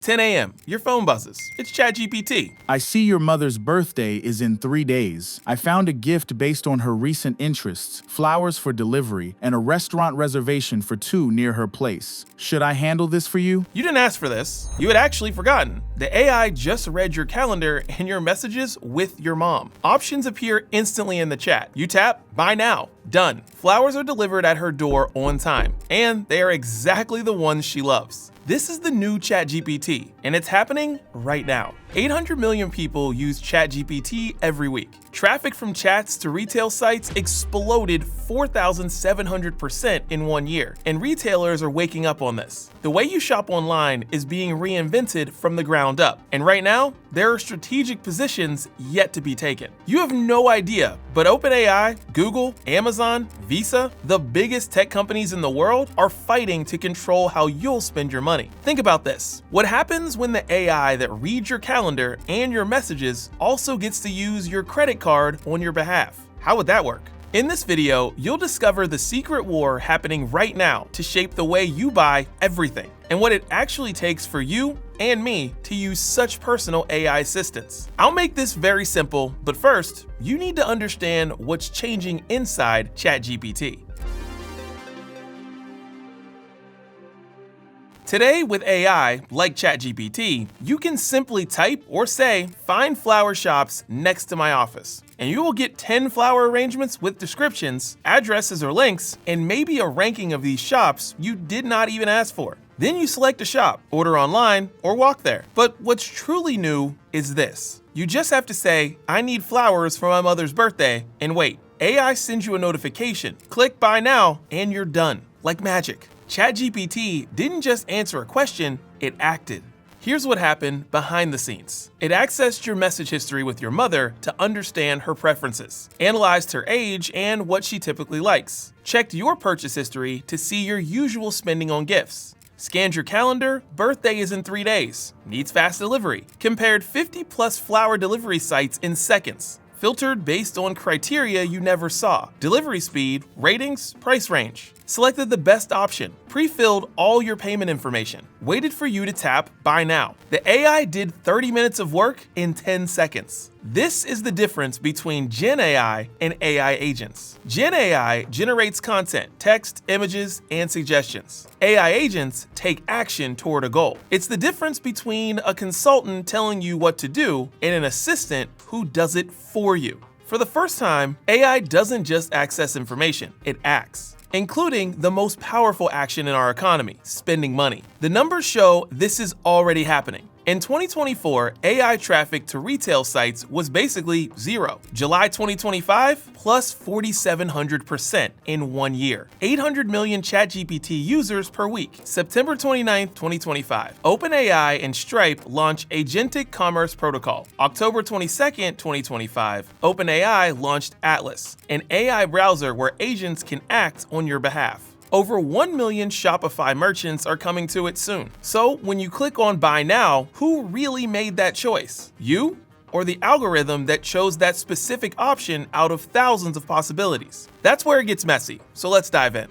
10 a.m. Your phone buzzes. It's ChatGPT. I see your mother's birthday is in 3 days. I found a gift based on her recent interests, flowers for delivery, and a restaurant reservation for 2 near her place. Should I handle this for you? You didn't ask for this. You had actually forgotten. The AI just read your calendar and your messages with your mom. Options appear instantly in the chat. You tap, buy now. Done. Flowers are delivered at her door on time, and they are exactly the ones she loves. This is the new ChatGPT, and it's happening right now. 800 million people use ChatGPT every week. Traffic from chats to retail sites exploded 4,700% in 1 year, and retailers are waking up on this. The way you shop online is being reinvented from the ground up, and right now, there are strategic positions yet to be taken. You have no idea, but OpenAI, Google, Amazon, Visa, the biggest tech companies in the world, are fighting to control how you'll spend your money. Think about this. What happens when the AI that reads your calendar and your messages also gets to use your credit card on your behalf? How would that work? In this video, you'll discover the secret war happening right now to shape the way you buy everything, and what it actually takes for you and me to use such personal AI assistants. I'll make this very simple, but first, you need to understand what's changing inside ChatGPT. Today, with AI, like ChatGPT, you can simply type or say, "Find flower shops next to my office," and you will get 10 flower arrangements with descriptions, addresses or links, and maybe a ranking of these shops you did not even ask for. Then you select a shop, order online, or walk there. But what's truly new is this. You just have to say, "I need flowers for my mother's birthday," and wait. AI sends you a notification. Click buy now, and you're done. Like magic. ChatGPT didn't just answer a question, it acted. Here's what happened behind the scenes. It accessed your message history with your mother to understand her preferences, analyzed her age and what she typically likes, checked your purchase history to see your usual spending on gifts, scanned your calendar, birthday is in 3 days, needs fast delivery, compared 50+ flower delivery sites in seconds, filtered based on criteria you never saw, delivery speed, ratings, price range, selected the best option, pre-filled all your payment information, waited for you to tap buy now. The AI did 30 minutes of work in 10 seconds. This is the difference between GenAI and AI agents. GenAI generates content, text, images, and suggestions. AI agents take action toward a goal. It's the difference between a consultant telling you what to do and an assistant who does it for you. For the first time, AI doesn't just access information, it acts, including the most powerful action in our economy, spending money. The numbers show this is already happening. In 2024, AI traffic to retail sites was basically zero. July 2025, plus 4,700% in 1 year. 800 million ChatGPT users per week. September 29, 2025. OpenAI and Stripe launch agentic commerce protocol. October 22, 2025, OpenAI launched Atlas, an AI browser where agents can act on your behalf. Over 1 million Shopify merchants are coming to it soon. So when you click on buy now, who really made that choice? You or the algorithm that chose that specific option out of thousands of possibilities? That's where it gets messy. So let's dive in.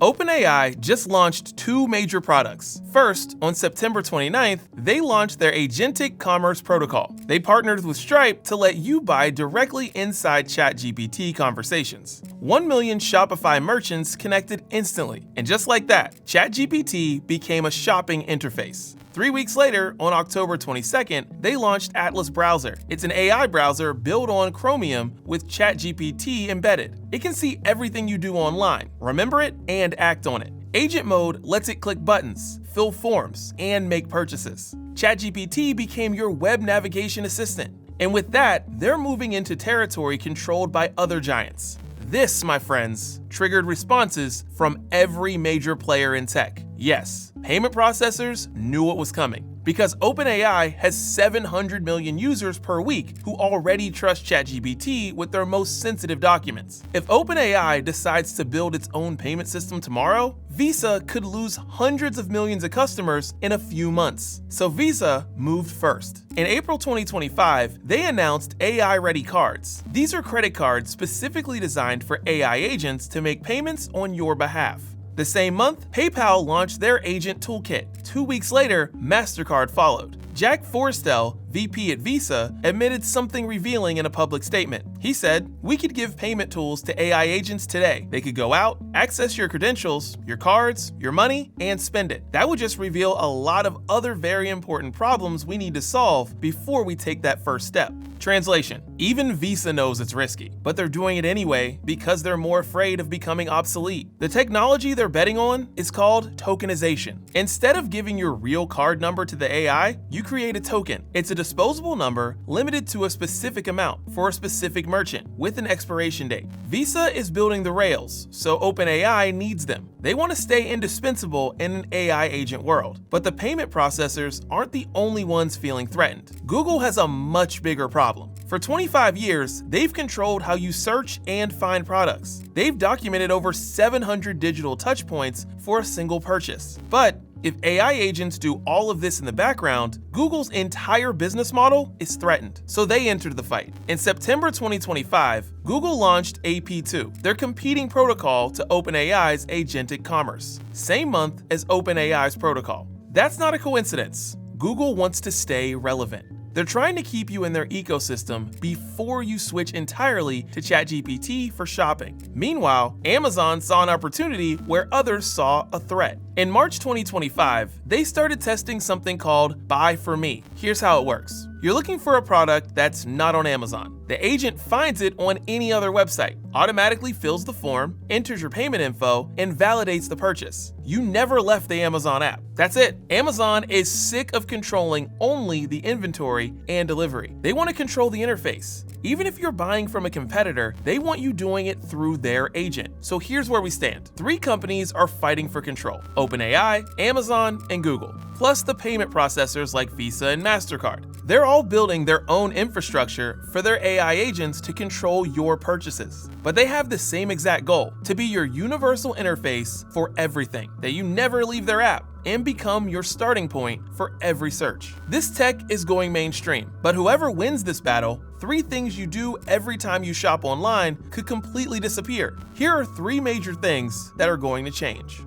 OpenAI just launched 2 major products. First, on September 29th, they launched their agentic commerce protocol. They partnered with Stripe to let you buy directly inside ChatGPT conversations. 1 million Shopify merchants connected instantly. And just like that, ChatGPT became a shopping interface. 3 weeks later, on October 22nd, they launched Atlas Browser. It's an AI browser built on Chromium with ChatGPT embedded. It can see everything you do online, remember it, and act on it. Agent mode lets it click buttons, fill forms, and make purchases. ChatGPT became your web navigation assistant. And with that, they're moving into territory controlled by other giants. This, my friends, triggered responses from every major player in tech. Yes, payment processors knew what was coming, because OpenAI has 700 million users per week who already trust ChatGPT with their most sensitive documents. If OpenAI decides to build its own payment system tomorrow, Visa could lose hundreds of millions of customers in a few months. So Visa moved first. In April 2025, they announced AI-ready cards. These are credit cards specifically designed for AI agents to make payments on your behalf. The same month, PayPal launched their agent toolkit. 2 weeks later, MasterCard followed. Jack Forestell, VP at Visa, admitted something revealing in a public statement. He said, "We could give payment tools to AI agents today. They could go out, access your credentials, your cards, your money, and spend it. That would just reveal a lot of other very important problems we need to solve before we take that first step." Translation: even Visa knows it's risky, but they're doing it anyway because they're more afraid of becoming obsolete. The technology they're betting on is called tokenization. Instead of giving your real card number to the AI, you create a token. It's a disposable number limited to a specific amount for a specific merchant with an expiration date. Visa is building the rails, so OpenAI needs them. They want to stay indispensable in an AI agent world. But the payment processors aren't the only ones feeling threatened. Google has a much bigger problem. For 25 years, they've controlled how you search and find products. They've documented over 700 digital touchpoints for a single purchase. But if AI agents do all of this in the background, Google's entire business model is threatened. So they entered the fight. In September 2025, Google launched AP2, their competing protocol to OpenAI's agentic commerce, same month as OpenAI's protocol. That's not a coincidence. Google wants to stay relevant. They're trying to keep you in their ecosystem before you switch entirely to ChatGPT for shopping. Meanwhile, Amazon saw an opportunity where others saw a threat. In March 2025, they started testing something called Buy For Me. Here's how it works. You're looking for a product that's not on Amazon. The agent finds it on any other website, automatically fills the form, enters your payment info, and validates the purchase. You never left the Amazon app. That's it. Amazon is sick of controlling only the inventory and delivery. They want to control the interface. Even if you're buying from a competitor, they want you doing it through their agent. So here's where we stand. 3 companies are fighting for control: OpenAI, Amazon, and Google, plus the payment processors like Visa and MasterCard. They're all building their own infrastructure for their AI agents to control your purchases. But they have the same exact goal: to be your universal interface for everything, that you never leave their app and become your starting point for every search. This tech is going mainstream, but whoever wins this battle, 3 things you do every time you shop online could completely disappear. Here are 3 major things that are going to change.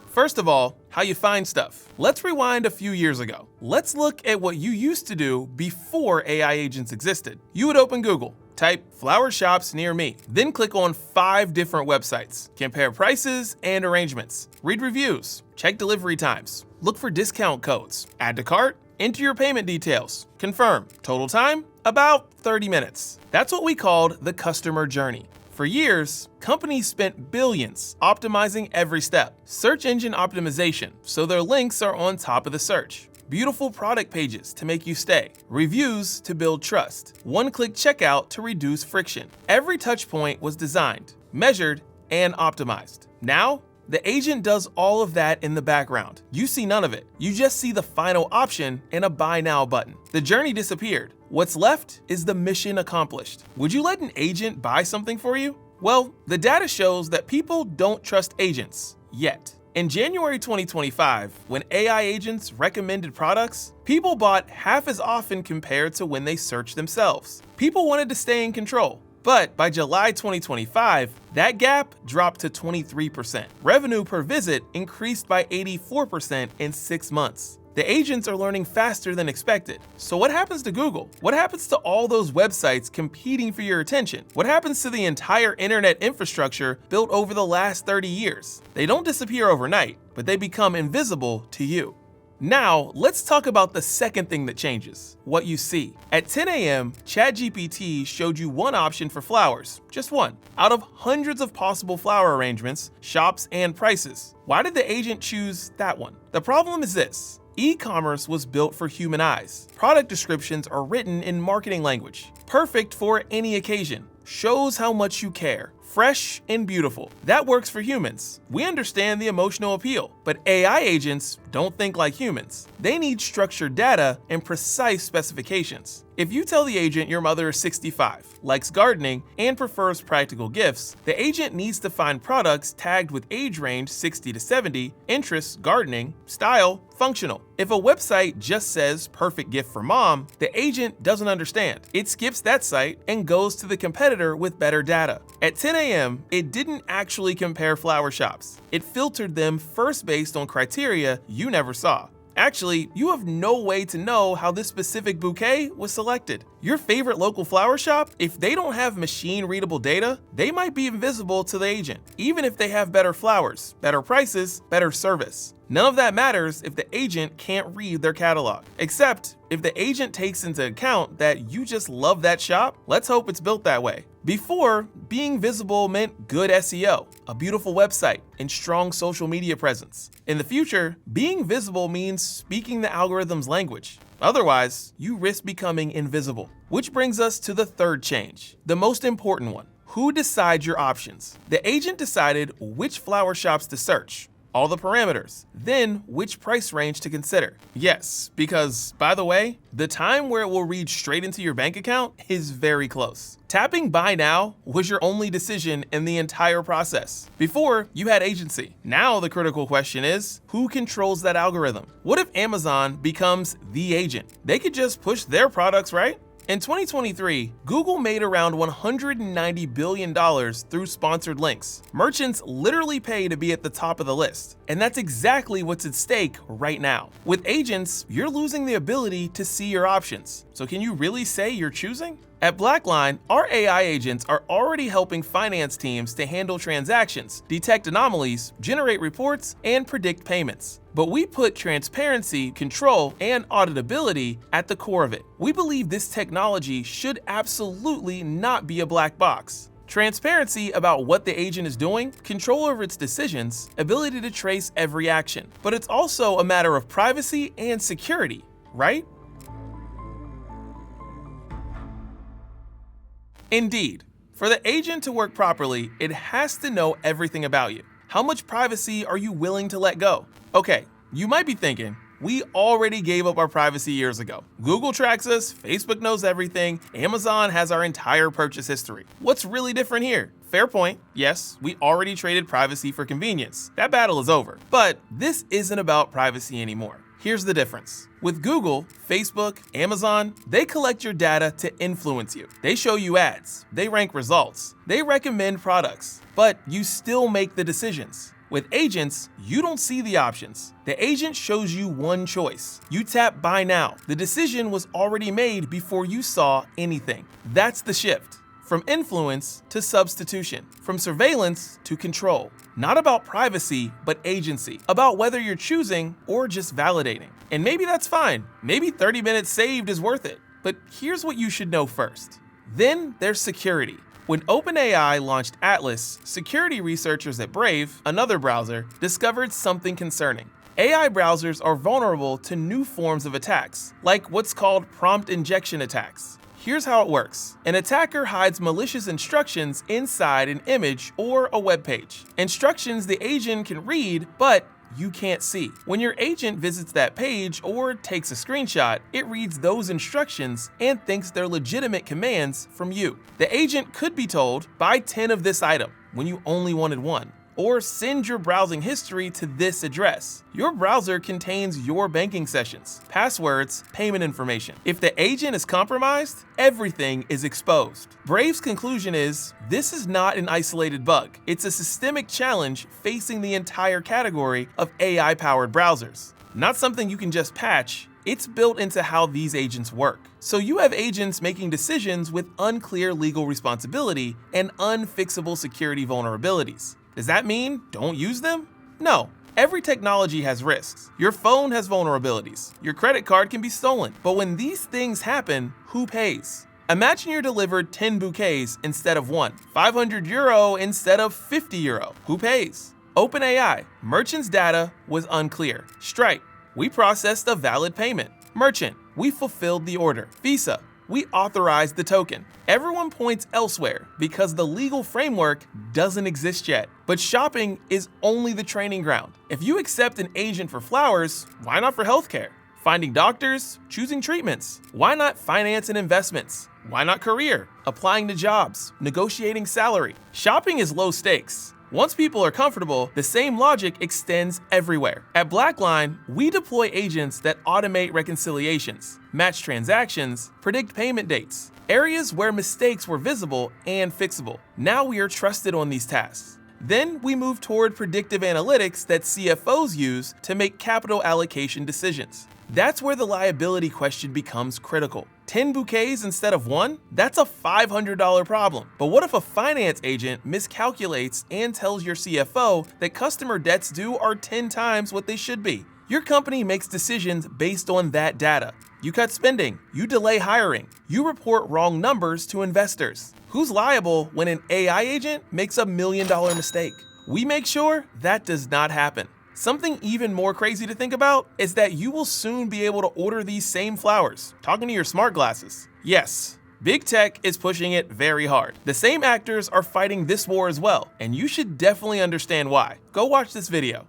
First of all, how you find stuff. Let's rewind a few years ago. Let's look at what you used to do before AI agents existed. You would open Google, type flower shops near me, then click on 5 different websites, compare prices and arrangements, read reviews, check delivery times, look for discount codes, add to cart, enter your payment details, confirm. Total time, about 30 minutes. That's what we called the customer journey. For years, companies spent billions optimizing every step. Search engine optimization, so their links are on top of the search. Beautiful product pages to make you stay. Reviews to build trust. One-click checkout to reduce friction. Every touch point was designed, measured, and optimized. Now, the agent does all of that in the background. You see none of it. You just see the final option and a buy now button. The journey disappeared. What's left is the mission accomplished. Would you let an agent buy something for you? Well, the data shows that people don't trust agents yet. In January 2025, when AI agents recommended products, people bought half as often compared to when they searched themselves. People wanted to stay in control. But by July 2025, that gap dropped to 23%. Revenue per visit increased by 84% in 6 months. The agents are learning faster than expected. So what happens to Google? What happens to all those websites competing for your attention? What happens to the entire internet infrastructure built over the last 30 years? They don't disappear overnight, but they become invisible to you. Now, let's talk about the second thing that changes: what you see. At 10 a.m., ChatGPT showed you one option for flowers, just one, out of hundreds of possible flower arrangements, shops, and prices. Why did the agent choose that one? The problem is this: e-commerce was built for human eyes. Product descriptions are written in marketing language, perfect for any occasion. Shows how much you care. Fresh and beautiful. That works for humans. We understand the emotional appeal, but AI agents don't think like humans. They need structured data and precise specifications. If you tell the agent your mother is 65, likes gardening, and prefers practical gifts, the agent needs to find products tagged with age range 60 to 70, interests, gardening, style, functional. If a website just says perfect gift for mom, the agent doesn't understand. It skips that site and goes to the competitor with better data. At 10 a.m., it didn't actually compare flower shops. It filtered them first based on criteria you never saw. Actually, you have no way to know how this specific bouquet was selected. Your favorite local flower shop, if they don't have machine-readable data, they might be invisible to the agent, even if they have better flowers, better prices, better service. None of that matters if the agent can't read their catalog. Except, if the agent takes into account that you just love that shop, let's hope it's built that way. Before, being visible meant good SEO, a beautiful website, and strong social media presence. In the future, being visible means speaking the algorithm's language. Otherwise, you risk becoming invisible. Which brings us to the third change, the most important one. Who decides your options? The agent decided which flower shops to search, all the parameters, then which price range to consider. Yes, because, by the way, the time where it will read straight into your bank account is very close. Tapping Buy Now was your only decision in the entire process. Before, you had agency. Now the critical question is, who controls that algorithm? What if Amazon becomes the agent? They could just push their products, right? In 2023, Google made around $190 billion through sponsored links. Merchants literally pay to be at the top of the list. And that's exactly what's at stake right now. With agents, you're losing the ability to see your options. So can you really say you're choosing? At BlackLine, our AI agents are already helping finance teams to handle transactions, detect anomalies, generate reports, and predict payments. But we put transparency, control, and auditability at the core of it. We believe this technology should absolutely not be a black box. Transparency about what the agent is doing, control over its decisions, ability to trace every action. But it's also a matter of privacy and security, right? Indeed, for the agent to work properly, it has to know everything about you. How much privacy are you willing to let go? Okay, you might be thinking, we already gave up our privacy years ago. Google tracks us, Facebook knows everything, Amazon has our entire purchase history. What's really different here? Fair point. Yes, we already traded privacy for convenience. That battle is over. But this isn't about privacy anymore. Here's the difference. With Google, Facebook, Amazon, they collect your data to influence you. They show you ads, they rank results, they recommend products, but you still make the decisions. With agents, you don't see the options. The agent shows you one choice. You tap Buy Now. The decision was already made before you saw anything. That's the shift. From influence to substitution, from surveillance to control. Not about privacy, but agency. About whether you're choosing or just validating. And maybe that's fine. Maybe 30 minutes saved is worth it. But here's what you should know first. Then there's security. When OpenAI launched Atlas, security researchers at Brave, another browser, discovered something concerning. AI browsers are vulnerable to new forms of attacks, like what's called prompt injection attacks. Here's how it works. An attacker hides malicious instructions inside an image or a web page. Instructions the agent can read, but you can't see. When your agent visits that page or takes a screenshot, it reads those instructions and thinks they're legitimate commands from you. The agent could be told, buy 10 of this item when you only wanted one. Or send your browsing history to this address. Your browser contains your banking sessions, passwords, payment information. If the agent is compromised, everything is exposed. Brave's conclusion is, this is not an isolated bug. It's a systemic challenge facing the entire category of AI-powered browsers. Not something you can just patch. It's built into how these agents work. So you have agents making decisions with unclear legal responsibility and unfixable security vulnerabilities. Does that mean don't use them? No. Every technology has risks. Your phone has vulnerabilities. Your credit card can be stolen. But when these things happen, who pays? Imagine you're delivered 10 bouquets instead of one, 500 euro instead of 50 euro. Who pays? OpenAI. Merchant's data was unclear. Stripe. We processed a valid payment. Merchant. We fulfilled the order. Visa. We authorized the token. Everyone points elsewhere because the legal framework doesn't exist yet. But shopping is only the training ground. If you accept an agent for flowers, why not for healthcare? Finding doctors, choosing treatments. Why not finance and investments? Why not career? Applying to jobs, negotiating salary. Shopping is low stakes. Once people are comfortable, the same logic extends everywhere. At BlackLine, we deploy agents that automate reconciliations, match transactions, predict payment dates, areas where mistakes were visible and fixable. Now we are trusted on these tasks. Then we move toward predictive analytics that CFOs use to make capital allocation decisions. That's where the liability question becomes critical. 10 bouquets instead of one? That's a $500 problem. But what if a finance agent miscalculates and tells your CFO that customer debts due are 10 times what they should be? Your company makes decisions based on that data. You cut spending, you delay hiring, you report wrong numbers to investors. Who's liable when an AI agent makes $1 million mistake? We make sure that does not happen. Something even more crazy to think about is that you will soon be able to order these same flowers, talking to your smart glasses. Yes, big tech is pushing it very hard. The same actors are fighting this war as well, and you should definitely understand why. Go watch this video.